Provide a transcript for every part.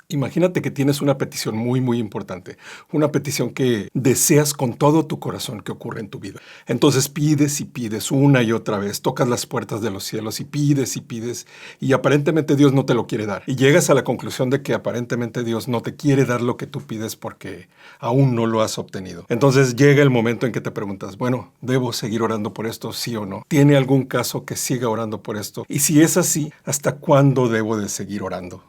Imagínate que tienes una petición muy importante, una petición que deseas con todo tu corazón que ocurra en tu vida. Entonces pides y pides una y otra vez, tocas las puertas de los cielos y pides y aparentemente Dios no te lo quiere dar. Y llegas a la conclusión de que aparentemente Dios no te quiere dar lo que tú pides porque aún no lo has obtenido. Entonces llega el momento en que te preguntas, bueno, ¿debo seguir orando por esto, sí o no? ¿Tiene algún caso que siga orando por esto? Y si es así, ¿hasta cuándo debo de seguir orando?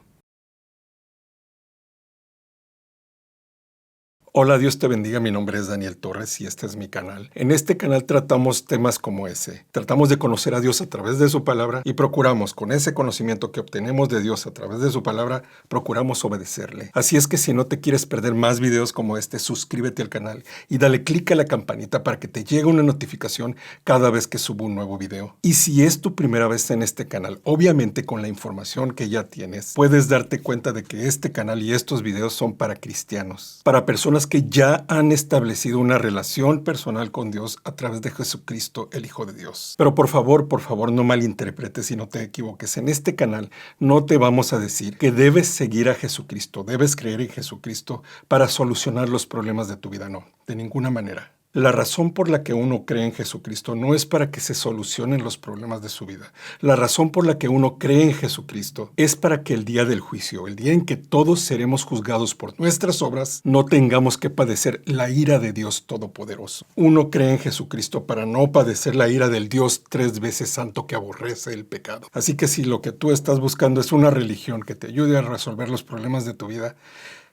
Hola, Dios te bendiga, mi nombre es Daniel Torres y este es mi canal. En este canal tratamos temas como ese. Tratamos de conocer a Dios a través de su palabra y procuramos, con ese conocimiento que obtenemos de Dios a través de su palabra, procuramos obedecerle. Así es que si no te quieres perder más videos como este, suscríbete al canal y dale clic a la campanita para que te llegue una notificación cada vez que subo un nuevo video. Y si es tu primera vez en este canal, obviamente con la información que ya tienes, puedes darte cuenta de que este canal y estos videos son para cristianos, para personas que ya han establecido una relación personal con Dios a través de Jesucristo, el Hijo de Dios. Pero por favor, no malinterpretes y no te equivoques. En este canal no te vamos a decir que debes seguir a Jesucristo, debes creer en Jesucristo para solucionar los problemas de tu vida. No, de ninguna manera. La razón por la que uno cree en Jesucristo no es para que se solucionen los problemas de su vida. La razón por la que uno cree en Jesucristo es para que el día del juicio, el día en que todos seremos juzgados por nuestras obras, no tengamos que padecer la ira de Dios Todopoderoso. Uno cree en Jesucristo para no padecer la ira del Dios 3 veces santo que aborrece el pecado. Así que si lo que tú estás buscando es una religión que te ayude a resolver los problemas de tu vida,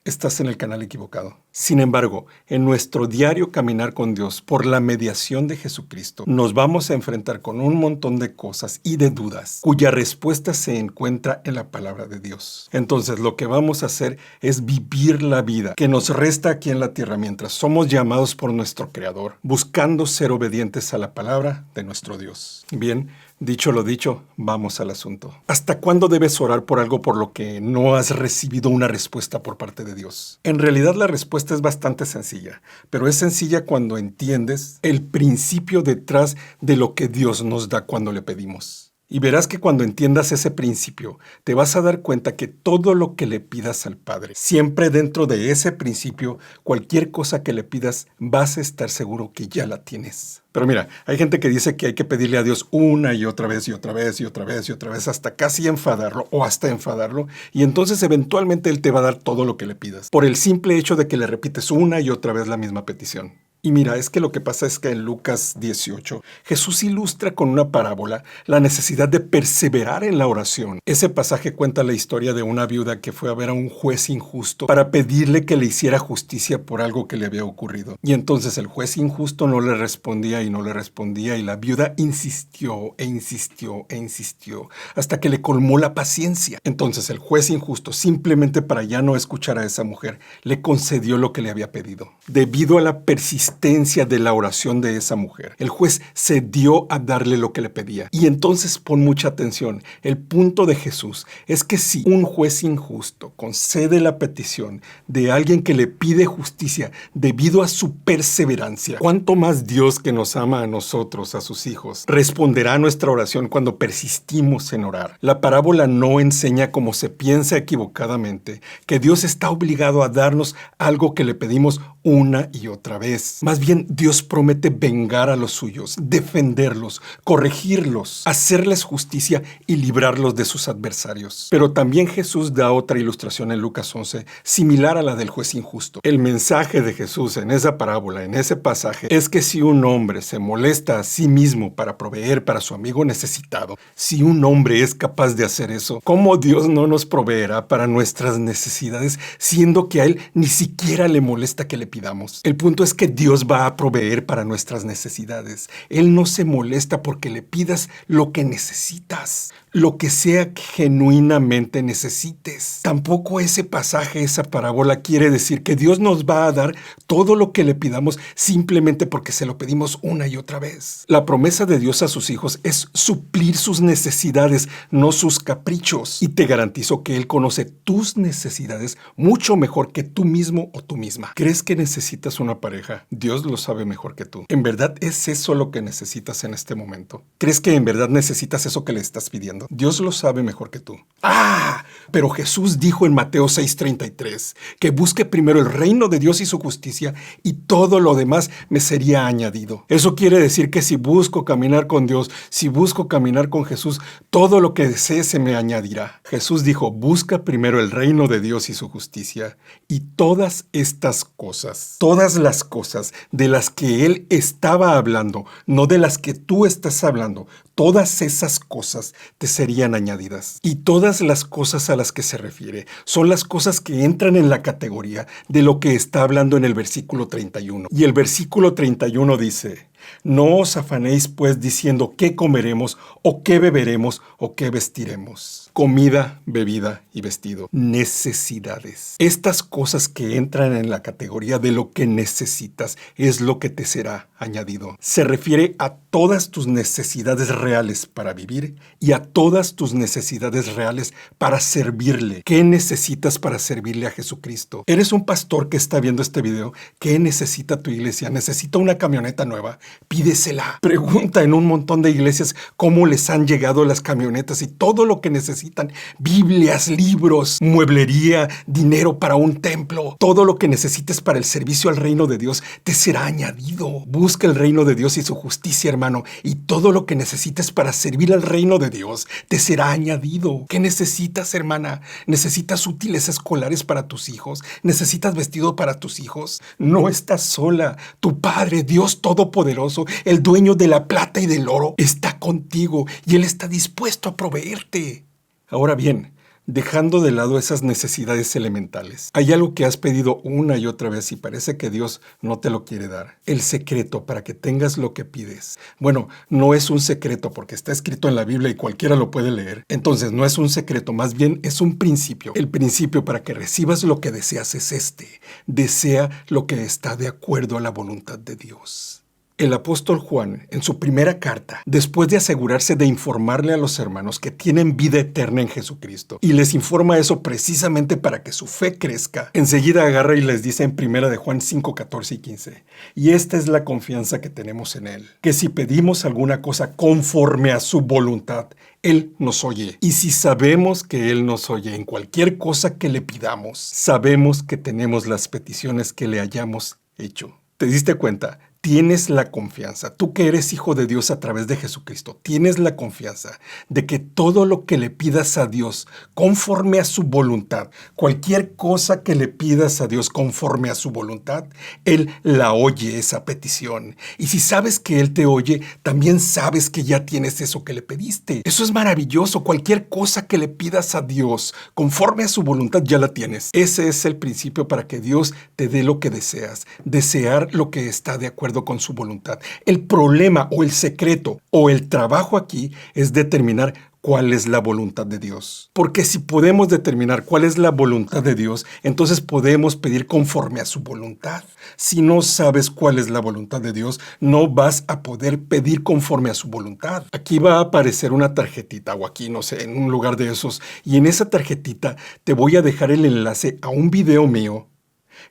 estás en el canal equivocado. Sin embargo, en nuestro diario caminar con Dios, por la mediación de Jesucristo, nos vamos a enfrentar con un montón de cosas y de dudas, cuya respuesta se encuentra en la palabra de Dios. Entonces, lo que vamos a hacer es vivir la vida que nos resta aquí en la tierra mientras somos llamados por nuestro Creador, buscando ser obedientes a la palabra de nuestro Dios. Bien, dicho lo dicho, vamos al asunto. ¿Hasta cuándo debes orar por algo por lo que no has recibido una respuesta por parte de Dios? En realidad la respuesta es bastante sencilla, pero es sencilla cuando entiendes el principio detrás de lo que Dios nos da cuando le pedimos. Y verás que cuando entiendas ese principio, te vas a dar cuenta que todo lo que le pidas al Padre, siempre dentro de ese principio, cualquier cosa que le pidas, vas a estar seguro que ya la tienes. Pero mira, hay gente que dice que hay que pedirle a Dios una y otra vez y otra vez y otra vez y otra vez hasta casi enfadarlo o hasta enfadarlo, y entonces eventualmente Él te va a dar todo lo que le pidas, por el simple hecho de que le repites una y otra vez la misma petición. Y mira, es que lo que pasa es que en Lucas 18, Jesús ilustra con una parábola la necesidad de perseverar en la oración. Ese pasaje cuenta la historia de una viuda que fue a ver a un juez injusto para pedirle que le hiciera justicia por algo que le había ocurrido. Y entonces el juez injusto no le respondía y no le respondía, y la viuda insistió e insistió e insistió hasta que le colmó la paciencia. Entonces el juez injusto, simplemente para ya no escuchar a esa mujer, le concedió lo que le había pedido. Debido a la persistencia de la oración de esa mujer, el juez cedió a darle lo que le pedía. Y entonces pon mucha atención, el punto de Jesús es que si un juez injusto concede la petición de alguien que le pide justicia debido a su perseverancia, ¿cuánto más Dios, que nos ama a nosotros, a sus hijos, responderá a nuestra oración cuando persistimos en orar? La parábola no enseña, como se piensa equivocadamente, que Dios está obligado a darnos algo que le pedimos una y otra vez. Más bien, Dios promete vengar a los suyos, defenderlos, corregirlos, hacerles justicia y librarlos de sus adversarios. Pero también Jesús da otra ilustración en Lucas 11, similar a la del juez injusto. El mensaje de Jesús en esa parábola, en ese pasaje, es que si un hombre se molesta a sí mismo para proveer para su amigo necesitado, si un hombre es capaz de hacer eso, ¿cómo Dios no nos proveerá para nuestras necesidades, siendo que a Él ni siquiera le molesta que le pidamos? El punto es que Dios va a proveer para nuestras necesidades. Él no se molesta porque le pidas lo que necesitas, lo que sea que genuinamente necesites. Tampoco ese pasaje, esa parábola quiere decir que Dios nos va a dar todo lo que le pidamos simplemente porque se lo pedimos una y otra vez. La promesa de Dios a sus hijos es suplir sus necesidades, no sus caprichos. Y te garantizo que Él conoce tus necesidades mucho mejor que tú mismo o tú misma. ¿Crees que necesitas una pareja? Dios lo sabe mejor que tú. ¿En verdad es eso lo que necesitas en este momento? ¿Crees que en verdad necesitas eso que le estás pidiendo? Dios lo sabe mejor que tú. ¡Ah! Pero Jesús dijo en Mateo 6:33 que busque primero el reino de Dios y su justicia y todo lo demás me sería añadido. Eso quiere decir que si busco caminar con Dios, si busco caminar con Jesús, todo lo que desee se me añadirá. Jesús dijo, busca primero el reino de Dios y su justicia y todas estas cosas, todas las cosas de las que Él estaba hablando, no de las que tú estás hablando, todas esas cosas te serían añadidas. Y todas las cosas a las que se refiere son las cosas que entran en la categoría de lo que está hablando en el versículo 31. Y el versículo 31 dice, no os afanéis pues diciendo qué comeremos o qué beberemos o qué vestiremos. Comida, bebida y vestido. Necesidades. Estas cosas que entran en la categoría de lo que necesitas es lo que te será añadido. Se refiere a todas tus necesidades reales para vivir y a todas tus necesidades reales para servirle. ¿Qué necesitas para servirle a Jesucristo? ¿Eres un pastor que está viendo este video? ¿Qué necesita tu iglesia? ¿Necesita una camioneta nueva? Pídesela. Pregunta en un montón de iglesias cómo les han llegado las camionetas y todo lo que necesitan. Biblias, libros, mueblería, dinero para un templo. Todo lo que necesites para el servicio al reino de Dios te será añadido. Busca el reino de Dios y su justicia, hermano, y todo lo que necesites para servir al reino de Dios te será añadido. ¿Qué necesitas, hermana? ¿Necesitas útiles escolares para tus hijos? ¿Necesitas vestido para tus hijos? No estás sola. Tu Padre, Dios Todopoderoso, el dueño de la plata y del oro, está contigo y Él está dispuesto a proveerte. Ahora bien, dejando de lado esas necesidades elementales, hay algo que has pedido una y otra vez y parece que Dios no te lo quiere dar. El secreto para que tengas lo que pides. Bueno, no es un secreto porque está escrito en la Biblia y cualquiera lo puede leer. Entonces no es un secreto, más bien es un principio. El principio para que recibas lo que deseas es este. Desea lo que está de acuerdo a la voluntad de Dios. El apóstol Juan, en su primera carta, después de asegurarse de informarle a los hermanos que tienen vida eterna en Jesucristo, y les informa eso precisamente para que su fe crezca, enseguida agarra y les dice en 1 de Juan 5, 14 y 15, y esta es la confianza que tenemos en Él, que si pedimos alguna cosa conforme a su voluntad, Él nos oye. Y si sabemos que Él nos oye en cualquier cosa que le pidamos, sabemos que tenemos las peticiones que le hayamos hecho. ¿Te diste cuenta? Tienes la confianza, tú que eres hijo de Dios a través de Jesucristo, tienes la confianza de que todo lo que le pidas a Dios conforme a su voluntad, cualquier cosa que le pidas a Dios conforme a su voluntad, Él la oye esa petición. Y si sabes que Él te oye, también sabes que ya tienes eso que le pediste. Eso es maravilloso, cualquier cosa que le pidas a Dios conforme a su voluntad ya la tienes. Ese es el principio para que Dios te dé lo que deseas, desear lo que está de acuerdo con su voluntad. El problema o el secreto o el trabajo aquí es determinar cuál es la voluntad de Dios. Porque si podemos determinar cuál es la voluntad de Dios, entonces podemos pedir conforme a su voluntad. Si no sabes cuál es la voluntad de Dios, no vas a poder pedir conforme a su voluntad. Aquí va a aparecer una tarjetita o aquí, no sé, en un lugar de esos. Y en esa tarjetita te voy a dejar el enlace a un video mío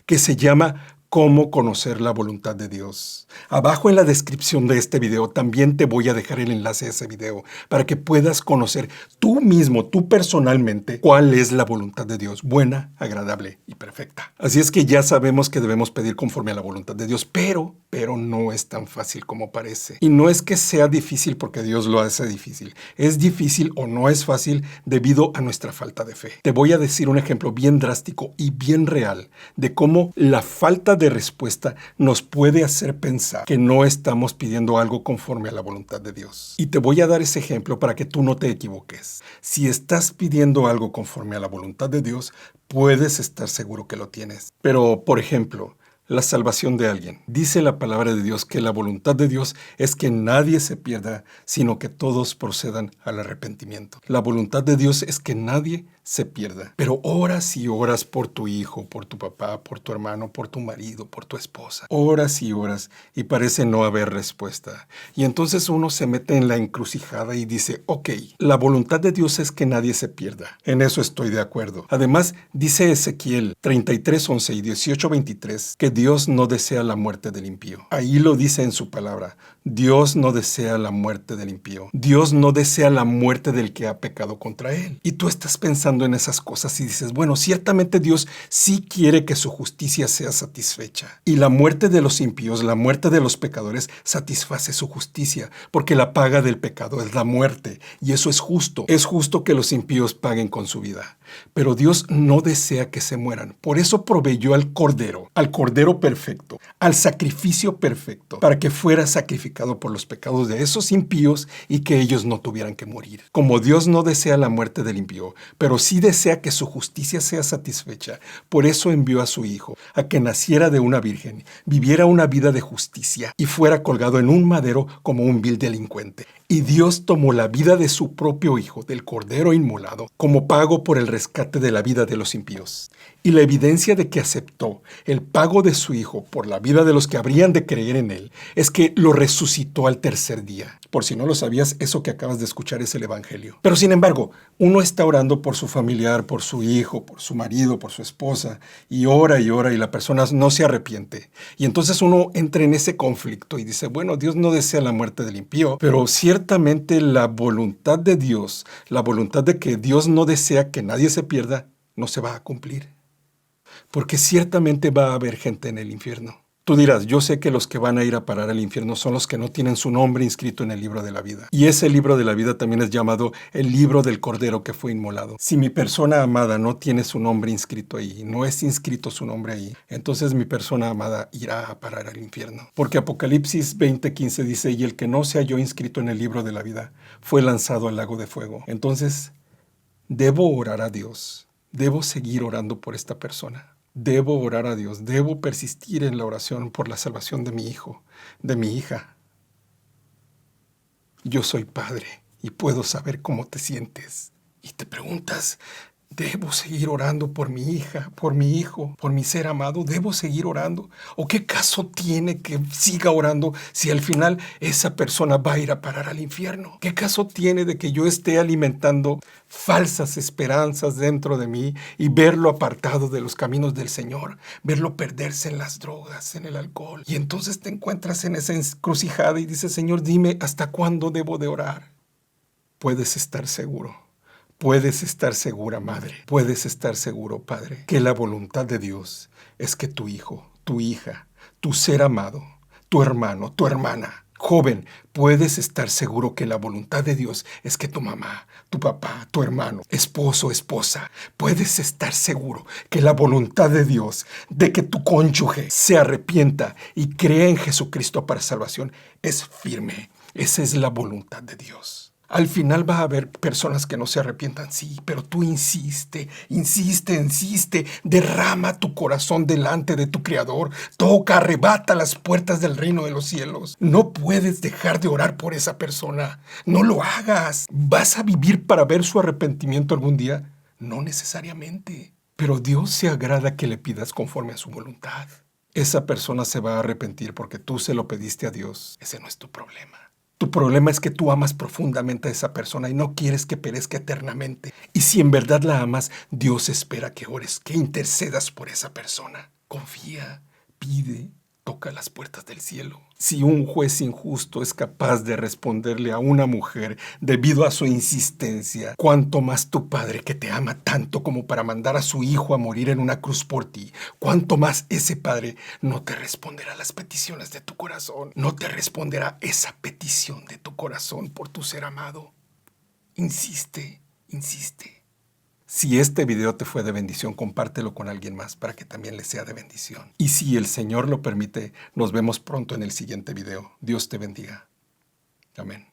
que se llama ¿Cómo conocer la voluntad de Dios? Abajo en la descripción de este video también te voy a dejar el enlace a ese video para que puedas conocer tú mismo, tú personalmente, cuál es la voluntad de Dios, buena, agradable y perfecta. Así es que ya sabemos que debemos pedir conforme a la voluntad de Dios, pero no es tan fácil como parece. Y no es que sea difícil porque Dios lo hace difícil. Es difícil o no es fácil debido a nuestra falta de fe. Te voy a decir un ejemplo bien drástico y bien real de cómo la falta de respuesta nos puede hacer pensar que no estamos pidiendo algo conforme a la voluntad de Dios. Y te voy a dar ese ejemplo para que tú no te equivoques. Si estás pidiendo algo conforme a la voluntad de Dios, puedes estar seguro que lo tienes. Pero, por ejemplo, la salvación de alguien. Dice la palabra de Dios que la voluntad de Dios es que nadie se pierda, sino que todos procedan al arrepentimiento. La voluntad de Dios es que nadie se pierda. Pero oras y oras por tu hijo, por tu papá, por tu hermano, por tu marido, por tu esposa. Horas y parece no haber respuesta. Y entonces uno se mete en la encrucijada y dice, ok, la voluntad de Dios es que nadie se pierda. En eso estoy de acuerdo. Además, dice Ezequiel 33:11 y 18:23 que Dios no desea la muerte del impío. Ahí lo dice en su palabra. Dios no desea la muerte del impío. Dios no desea la muerte del que ha pecado contra él. Y tú estás pensando en esas cosas y dices, bueno, ciertamente Dios sí quiere que su justicia sea satisfecha. Y la muerte de los impíos, la muerte de los pecadores, satisface su justicia, porque la paga del pecado es la muerte. Y eso es justo. Es justo que los impíos paguen con su vida. Pero Dios no desea que se mueran. Por eso proveyó al Cordero perfecto, al sacrificio perfecto, para que fuera sacrificado por los pecados de esos impíos y que ellos no tuvieran que morir. Como Dios no desea la muerte del impío, pero sí desea que su justicia sea satisfecha, por eso envió a su Hijo, a que naciera de una virgen, viviera una vida de justicia y fuera colgado en un madero como un vil delincuente. Y Dios tomó la vida de su propio Hijo, del Cordero inmolado, como pago por el rescate de la vida de los impíos. Y la evidencia de que aceptó el pago de su Hijo por la vida de los que habrían de creer en Él es que lo resucitó al tercer día. Por si no lo sabías, eso que acabas de escuchar es el Evangelio. Pero sin embargo, uno está orando por su familiar, por su hijo, por su marido, por su esposa, y ora y la persona no se arrepiente. Y entonces uno entra en ese conflicto y dice, bueno, Dios no desea la muerte del impío, pero ciertamente la voluntad de Dios, la voluntad de que Dios no desea que nadie se pierda, no se va a cumplir. Porque ciertamente va a haber gente en el infierno. Tú dirás, yo sé que los que van a ir a parar al infierno son los que no tienen su nombre inscrito en el libro de la vida. Y ese libro de la vida también es llamado el libro del Cordero que fue inmolado. Si mi persona amada no tiene su nombre inscrito ahí, no es inscrito su nombre ahí, entonces mi persona amada irá a parar al infierno. Porque Apocalipsis 20:15 dice, y el que no se halló inscrito en el libro de la vida fue lanzado al lago de fuego. Entonces, debo orar a Dios. Debo seguir orando por esta persona. Debo orar a Dios, debo persistir en la oración por la salvación de mi hijo, de mi hija. Yo soy padre y puedo saber cómo te sientes. Y te preguntas, ¿debo seguir orando por mi hija, por mi hijo, por mi ser amado? ¿Debo seguir orando? ¿O qué caso tiene que siga orando si al final esa persona va a ir a parar al infierno? ¿Qué caso tiene de que yo esté alimentando falsas esperanzas dentro de mí y verlo apartado de los caminos del Señor, verlo perderse en las drogas, en el alcohol? Y entonces te encuentras en esa encrucijada y dices, Señor, dime, ¿hasta cuándo debo de orar? Puedes estar seguro. Puedes estar segura, madre. Puedes estar seguro, padre, que la voluntad de Dios es que tu hijo, tu hija, tu ser amado, tu hermano, tu hermana, joven, puedes estar seguro que la voluntad de Dios es que tu mamá, tu papá, tu hermano, esposo, esposa, puedes estar seguro que la voluntad de Dios de que tu cónyuge se arrepienta y crea en Jesucristo para salvación es firme. Esa es la voluntad de Dios. Al final va a haber personas que no se arrepientan, sí, pero tú insiste, derrama tu corazón delante de tu Creador, toca, arrebata las puertas del reino de los cielos. No puedes dejar de orar por esa persona, no lo hagas. ¿Vas a vivir para ver su arrepentimiento algún día? No necesariamente, pero Dios se agrada que le pidas conforme a su voluntad. Esa persona se va a arrepentir porque tú se lo pediste a Dios, ese no es tu problema. Tu problema es que tú amas profundamente a esa persona y no quieres que perezca eternamente. Y si en verdad la amas, Dios espera que ores, que intercedas por esa persona. Confía, pide, toca las puertas del cielo. Si un juez injusto es capaz de responderle a una mujer debido a su insistencia, cuánto más tu Padre que te ama tanto como para mandar a su Hijo a morir en una cruz por ti, cuánto más ese Padre no te responderá las peticiones de tu corazón, no te responderá esa petición de tu corazón por tu ser amado. Insiste, insiste. Si este video te fue de bendición, compártelo con alguien más para que también le sea de bendición. Y si el Señor lo permite, nos vemos pronto en el siguiente video. Dios te bendiga. Amén.